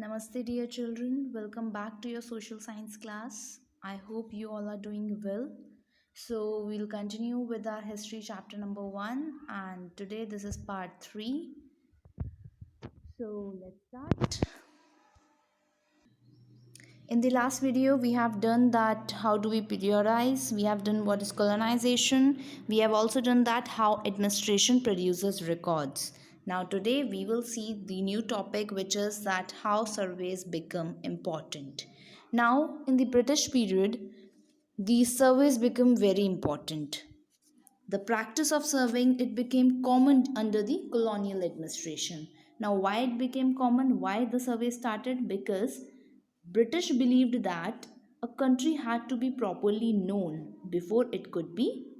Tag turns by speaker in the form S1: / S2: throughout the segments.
S1: Namaste, dear children. Welcome back to your social science class. I hope you all are doing well. So, we'll continue with our history chapter number 1, and today this is part 3. So, let's start. In the last video, we have done that how do we periodize, we have done what is colonization, we have also done that how administration produces records. Now today we will see the new topic, which is that how surveys become important. Now in the British period, these surveys become very important. The practice of surveying, it became common under the colonial administration. Now why it became common, why the survey started? Because British believed that a country had to be properly known before it could be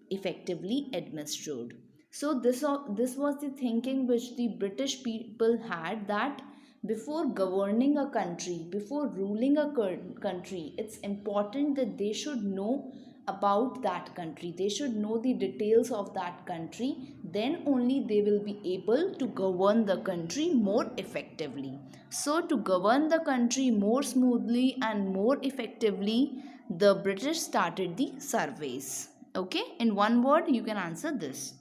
S1: effectively administered. So this was the thinking which the British people had, that before governing a country, before ruling a country, it's important that they should know about that country. They should know the details of that country. Then only they will be able to govern the country more effectively. So to govern the country more smoothly and more effectively, the British started the surveys. Okay, in one word you can answer this,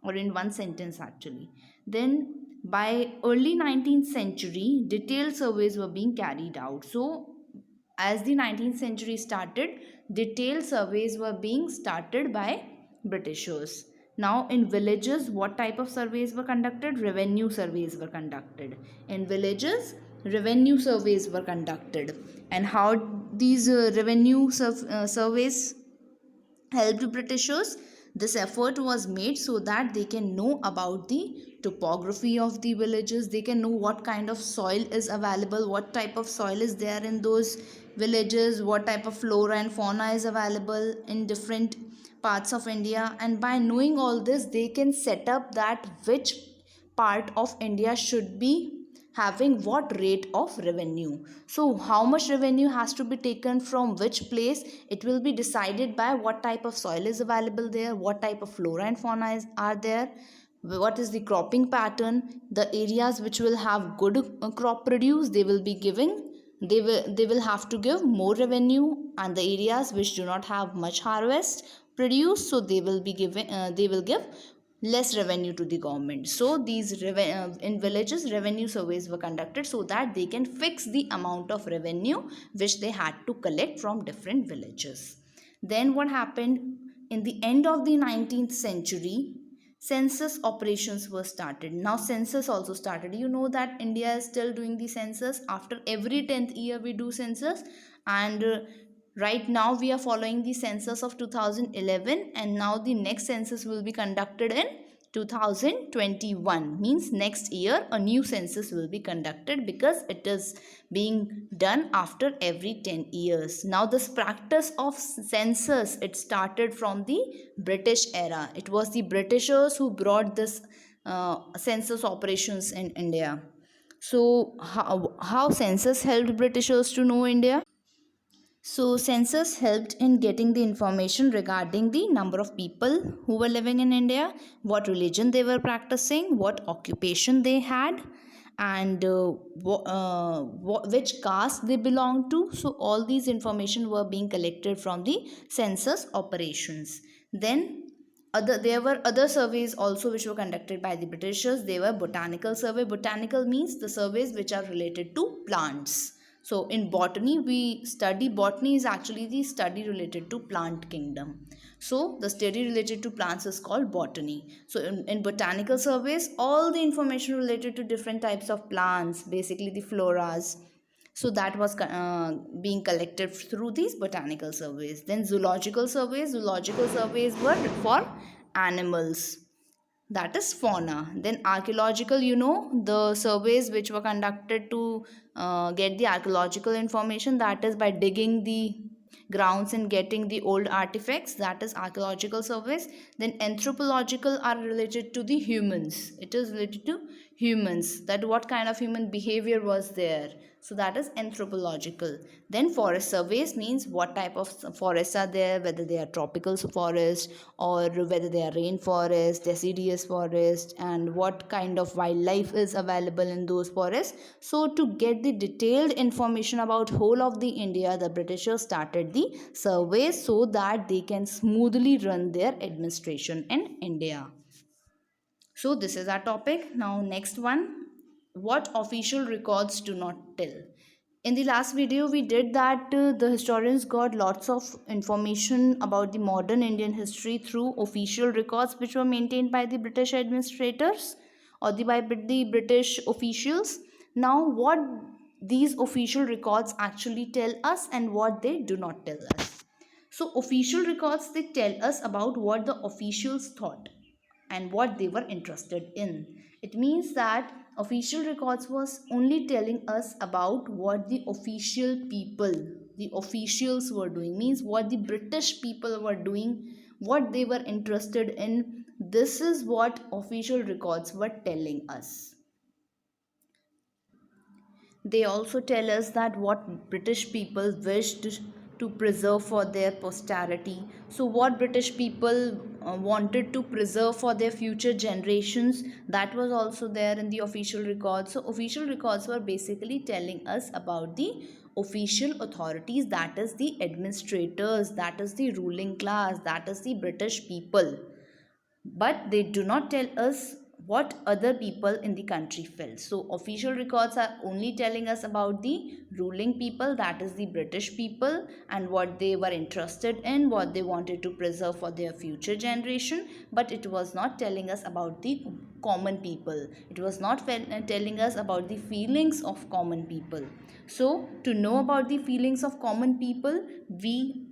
S1: or in one sentence actually. Then by early 19th century, detailed surveys were being carried out. So as the 19th century started, detailed surveys were being started by Britishers. Now in villages, what type of surveys were conducted? Revenue surveys were conducted. In villages, revenue surveys were conducted. And how these revenue surveys helped Britishers? This effort was made so that they can know about the topography of the villages. They can know what kind of soil is available, what type of soil is there in those villages, what type of flora and fauna is available in different parts of India. And by knowing all this, they can set up that which part of India should be having what rate of revenue. So how much revenue has to be taken from which place, it will be decided by what type of soil is available there, what type of flora and fauna are there, what is the cropping pattern. The areas which will have good crop produce, they will be giving, they will have to give more revenue, and the areas which do not have much harvest produce, so they will be given they will give less revenue to the government. So these in villages, revenue surveys were conducted so that they can fix the amount of revenue which they had to collect from different villages. Then what happened? In the end of the 19th century, census operations were started. Now census also started. You know that India is still doing the census. After every 10th year we do census, and right now we are following the census of 2011, and now the next census will be conducted in 2021. Means next year a new census will be conducted, because it is being done after every 10 years. Now this practice of census, it started from the British era. It was the Britishers who brought this census operations in India. So how census helped Britishers to know India? So, census helped in getting the information regarding the number of people who were living in India, what religion they were practicing, what occupation they had, and which caste they belonged to. So, all these information were being collected from the census operations. Then, there were other surveys also which were conducted by the Britishers. They were botanical survey. Botanical means the surveys which are related to plants. So in botany, we study, botany is actually the study related to plant kingdom. So the study related to plants is called botany. So in botanical surveys, all the information related to different types of plants, basically the floras, so that was being collected through these botanical surveys. Then zoological surveys were for animals, that is fauna. Then archaeological, the surveys which were conducted to get the archaeological information, that is by digging the grounds and getting the old artifacts, that is archaeological surveys. Then anthropological are related to the humans, it is related to humans, that what kind of human behavior was there. So that is anthropological. Then forest surveys means what type of forests are there, whether they are tropical forest or whether they are rainforest, deciduous forest, and what kind of wildlife is available in those forests. So to get the detailed information about whole of the India, the Britishers started the surveys so that they can smoothly run their administration in India. So this is our topic. Now next one, what official records do not tell. In the last video we did that the historians got lots of information about the modern Indian history through official records which were maintained by the British administrators or by the British officials. Now what these official records actually tell us and what they do not tell us. So official records, they tell us about what the officials thought and what they were interested in. It means that official records was only telling us about what the official people, the officials were doing, means what the British people were doing, what they were interested in. This is what official records were telling us. They also tell us that what British people wished to preserve for their posterity. So, what British people wanted to preserve for their future generations, that was also there in the official records. So, official records were basically telling us about the official authorities, that is the administrators, that is the ruling class, that is the British people, but they do not tell us what other people in the country felt. So official records are only telling us about the ruling people, that is the British people, and what they were interested in, what they wanted to preserve for their future generation, but it was not telling us about the common people. It was not telling us about the feelings of common people. So to know about the feelings of common people, we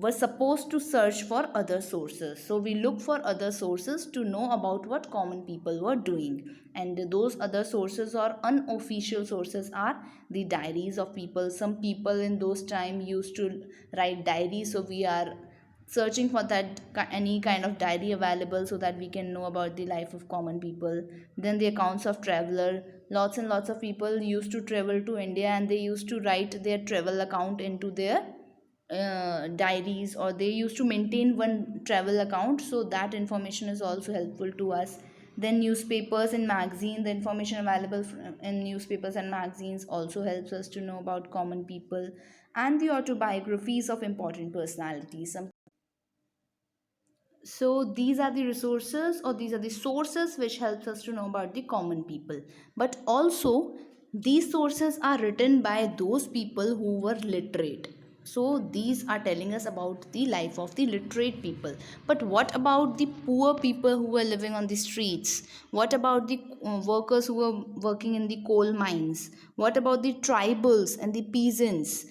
S1: were supposed to search for other sources. So we look for other sources to know about what common people were doing. And those other sources or unofficial sources are the diaries of people. Some people in those time used to write diaries. So we are searching for that any kind of diary available so that we can know about the life of common people. Then the accounts of traveler. Lots and lots of people used to travel to India and they used to write their travel account into their diaries, or they used to maintain one travel account, so that information is also helpful to us. Then newspapers and magazines, the information available in newspapers and magazines also helps us to know about common people. And the autobiographies of important personalities. So these are the resources, or these are the sources which helps us to know about the common people. But also these sources are written by those people who were literate. So these are telling us about the life of the literate people. But what about the poor people who were living on the streets? What about the workers who were working in the coal mines? What about the tribals and the peasants?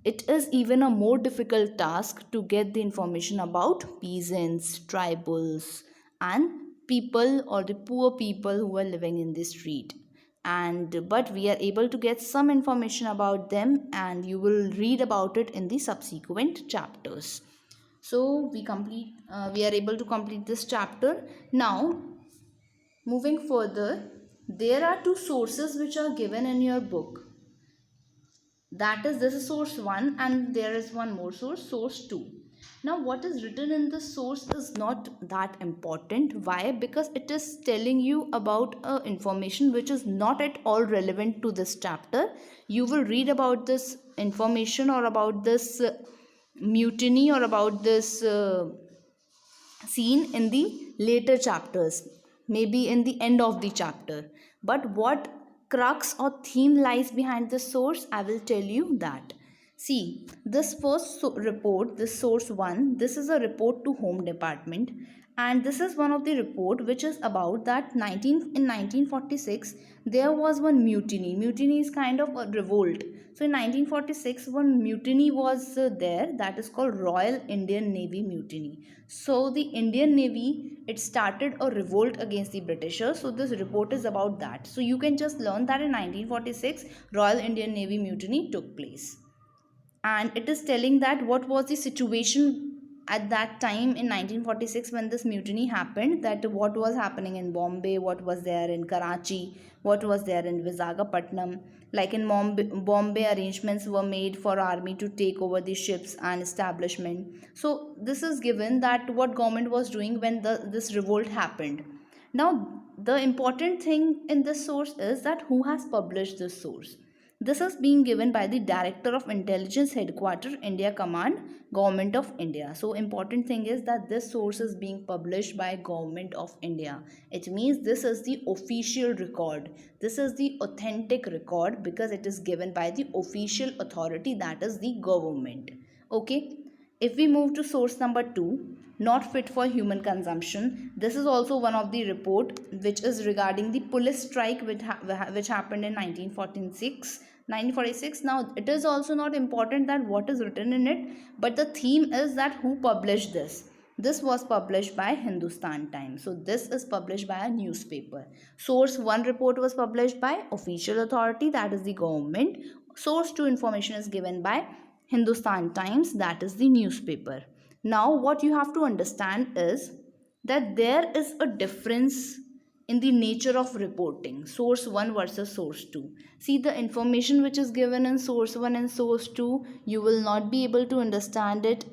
S1: It is even a more difficult task to get the information about peasants, tribals, and people or the poor people who are living in the street. And but we are able to get some information about them, and you will read about it in the subsequent chapters. So we are able to complete this chapter. Now, moving further, there are two sources which are given in your book. That is, this is source 1 and there is one more source 2. Now what is written in this source is not that important. Why? Because it is telling you about information which is not at all relevant to this chapter. You will read about this information or about this mutiny or about this scene in the later chapters, maybe in the end of the chapter. But what crux or theme lies behind the source, I will tell you that. See, this first report, this source 1, this is a report to Home Department, and this is one of the report which is about that in 1946 there was one mutiny. Mutiny is kind of a revolt. So in 1946 one mutiny was there, that is called Royal Indian Navy Mutiny. So the Indian Navy, it started a revolt against the Britishers. So this report is about that. So you can just learn that in 1946 Royal Indian Navy Mutiny took place, and it is telling that what was the situation at that time in 1946 when this mutiny happened, that what was happening in Bombay, what was there in Karachi, what was there in Visakhapatnam. Like in Bombay, arrangements were made for army to take over the ships and establishment. So this is given that what government was doing when this revolt happened. Now the important thing in this source is that who has published this source. This is being given by the Director of Intelligence Headquarters, India Command, Government of India. So important thing is that this source is being published by Government of India. It means this is the official record. This is the authentic record because it is given by the official authority, that is the government. Okay. If we move to source number 2, not fit for human consumption. This is also one of the report which is regarding the police strike which happened in 1946. Now it is also not important that what is written in it, but the theme is that who published this. This was published by Hindustan Times. So this is published by a newspaper. Source 1 report was published by official authority, that is the government. Source 2 information is given by Hindustan Times, that is the newspaper. Now what you have to understand is that there is a difference in the nature of reporting, source 1 versus source 2. See, the information which is given in source 1 and source 2, you will not be able to understand it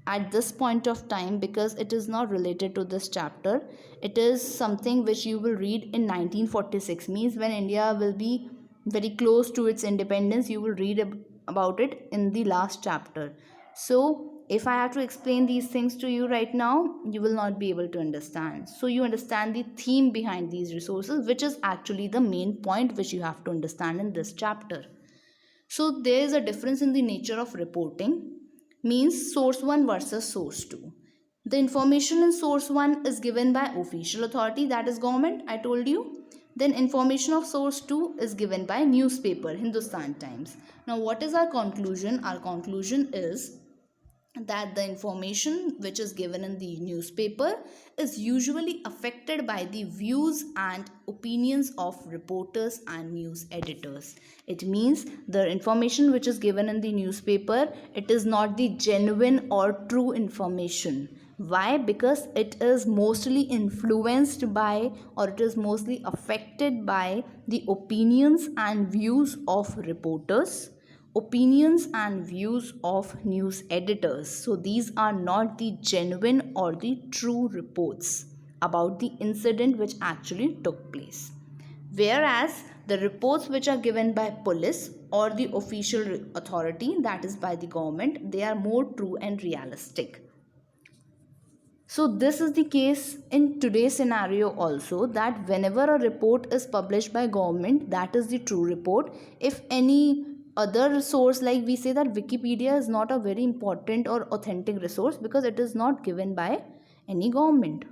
S1: at this point of time because it is not related to this chapter. It is something which you will read in 1946, means when India will be very close to its independence, you will read about it in the last chapter. So if I have to explain these things to you right now, you will not be able to understand. So you understand the theme behind these resources, which is actually the main point which you have to understand in this chapter. So there is a difference in the nature of reporting, means source 1 versus source 2. The information in source 1 is given by official authority, that is government, I told you. Then information of source 2 is given by newspaper, Hindustan Times. Now what is our conclusion? Our conclusion is that the information which is given in the newspaper is usually affected by the views and opinions of reporters and news editors. It means the information which is given in the newspaper, it is not the genuine or true information. Why? Because it is mostly influenced by, or it is mostly affected by the opinions and views of reporters, opinions and views of news editors. So these are not the genuine or the true reports about the incident which actually took place. Whereas the reports which are given by police or the official authority, that is by the government, they are more true and realistic. So this is the case in today's scenario also, that whenever a report is published by government, that is the true report. If any other source, like we say that Wikipedia is not a very important or authentic resource because it is not given by any government.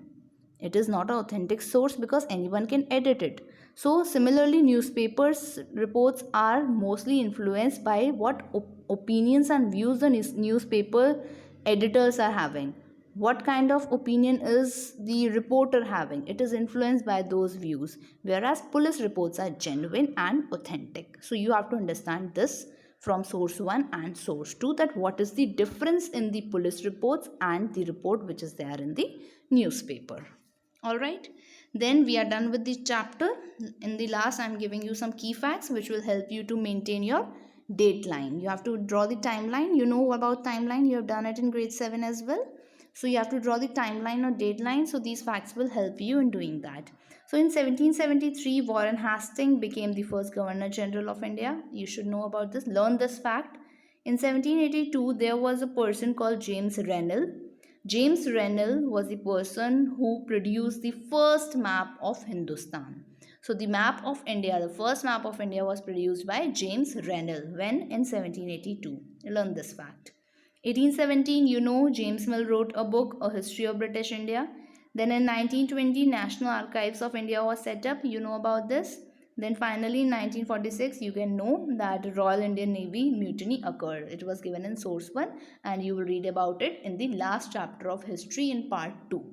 S1: It is not an authentic source because anyone can edit it. So similarly, newspapers reports are mostly influenced by what opinions and views the newspaper editors are having. What kind of opinion is the reporter having? It is influenced by those views, whereas police reports are genuine and authentic. So you have to understand this from source 1 and source 2, that what is the difference in the police reports and the report which is there in the newspaper. Alright, then we are done with this chapter. In the last, I am giving you some key facts which will help you to maintain your dateline. You have to draw the timeline. You know about timeline, you have done it in grade 7 as well. So you have to draw the timeline or dateline. So these facts will help you in doing that. So in 1773, Warren Hastings became the first Governor General of India. You should know about this. Learn this fact. In 1782, there was a person called James Rennell. James Rennell was the person who produced the first map of Hindustan. So the map of India, the first map of India was produced by James Rennell. When? In 1782. Learn this fact. 1817, you know, James Mill wrote a book, A History of British India. Then in 1920, National Archives of India was set up. You know about this. Then finally in 1946, you can know that Royal Indian Navy mutiny occurred. It was given in source 1 and you will read about it in the last chapter of history in part 2.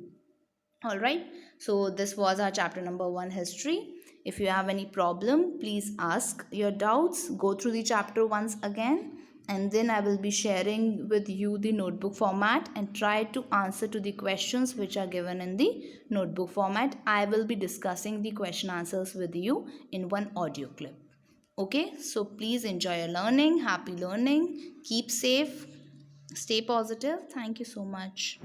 S1: Alright, so this was our chapter number 1, history. If you have any problem, please ask your doubts. Go through the chapter once again and then I will be sharing with you the notebook format and try to answer to the questions which are given in the notebook format. I will be discussing the question answers with you in one audio clip. Okay, so please enjoy your learning. Happy learning. Keep safe. Stay positive. Thank you so much.